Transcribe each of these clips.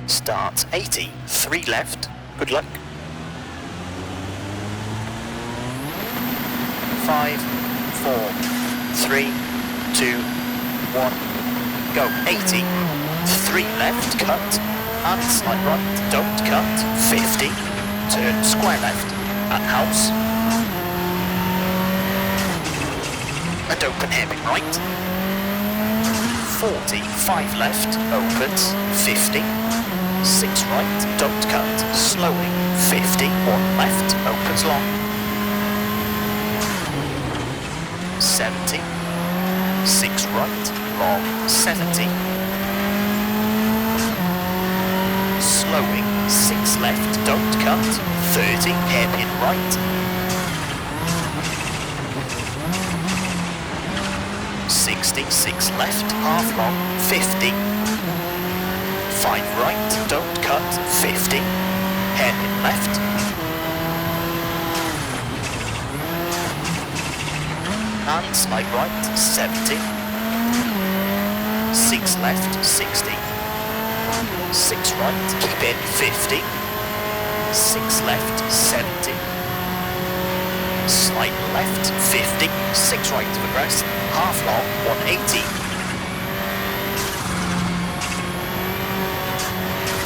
Start 80, 3 left, good luck. 5, 4, 3, 2, 1, go. 80, 3 left, cut, and slight right, don't cut. 50, turn square left, at house, and open hairpin right. 40, 5 left, opens. 50, 6 right, don't cut, slowing. 50, 1 left, opens long. 70, 6 right, long. 70, slowing. 6 left, don't cut. 30, hairpin right. 60, 6 left, half long. 50, 5 right, don't cut. 50, hairpin left. And slight right. 70, 6 left. 60, 6 right, keep in. 50, 6 left. 70, slight left. 50, 6 right to the crest, half long. 180,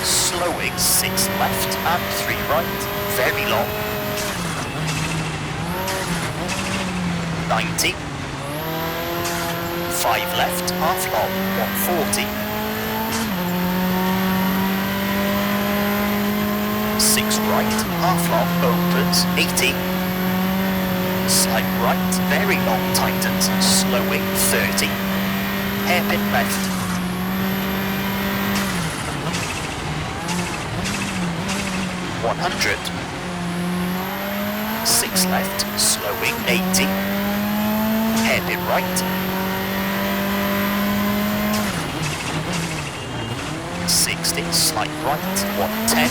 slowing. 6 left and 3 right, very long. 90, 5 left, half long. 140, 6 right, half long, opens. 80, slight right, very long, tightens. Slowing. 30, hairpin left. 100, 6 left, slowing. 80, hairpin right. 60, slight right. 110,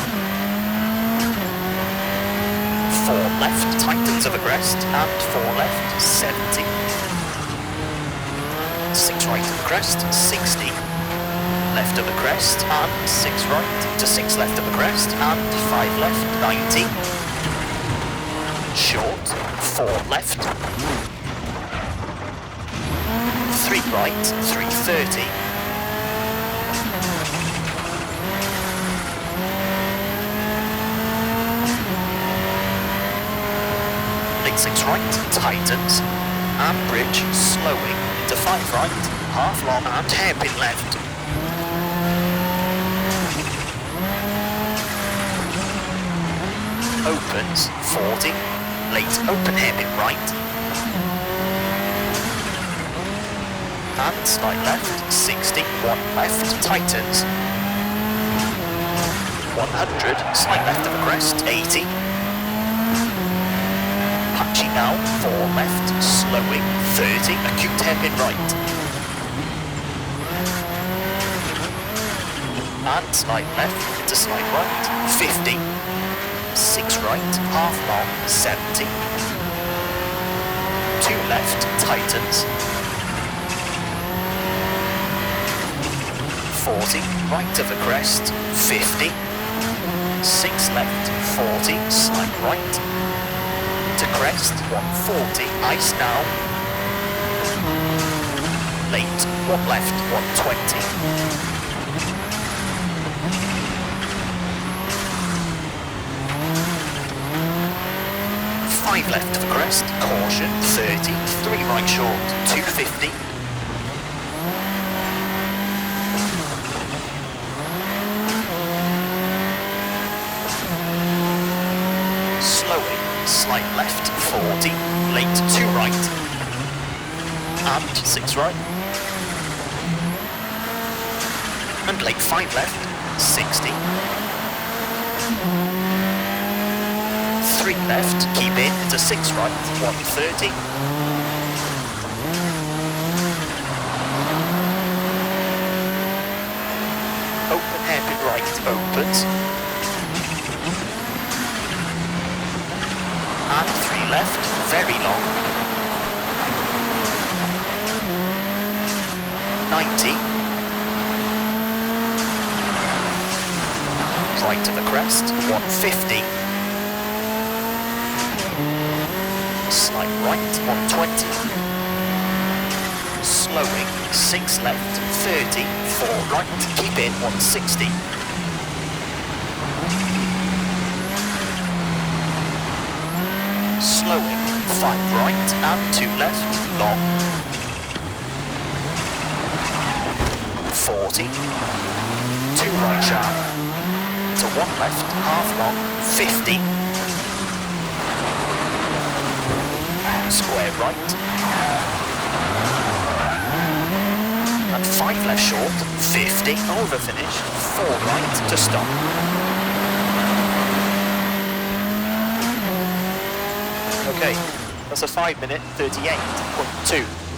4 left, tightens of the crest, and 4 left. 70, 6 right of the crest. 60, left of the crest, and 6 right to 6 left of the crest, and 5 left. 90, short. 4 left, 3 right. 330, late 6 right, tightens, and bridge. Slowing into 5 right, half long, and hairpin left. Opens. 40, late open hairpin right, and slight left. 60, 1 left, tightens. 100, slight left of the crest. 80, patchy now. 4 left, slowing. 30, acute hairpin right, and slight left into slight right. 50, 6 right, half long. 70, 2 left, tightens. 40, right of the crest. 50, 6 left. 40, slight right to crest. 140, ice now. Late, 1 left. 120, 5 left of the crest, caution. 30, 3 right short. 250, slowing. Slight left. 40, late 2 right, and 6 right, and late 5 left. 60, 3 left, keep in to 6 right. 130, open hairpin right, opens, and 3 left, very long. 90, right of the crest, 150. Slight right, 120. Slowing, 6 left, 30, 4 right, keep in, 160. Slowing, 5 right and 2 left, long. 40. 2 right sharp. To 1 left, half long, 50. Square right. And 5 left short, 50, over finish, 4 right to stop. Okay, that's a 5 minute 38.2.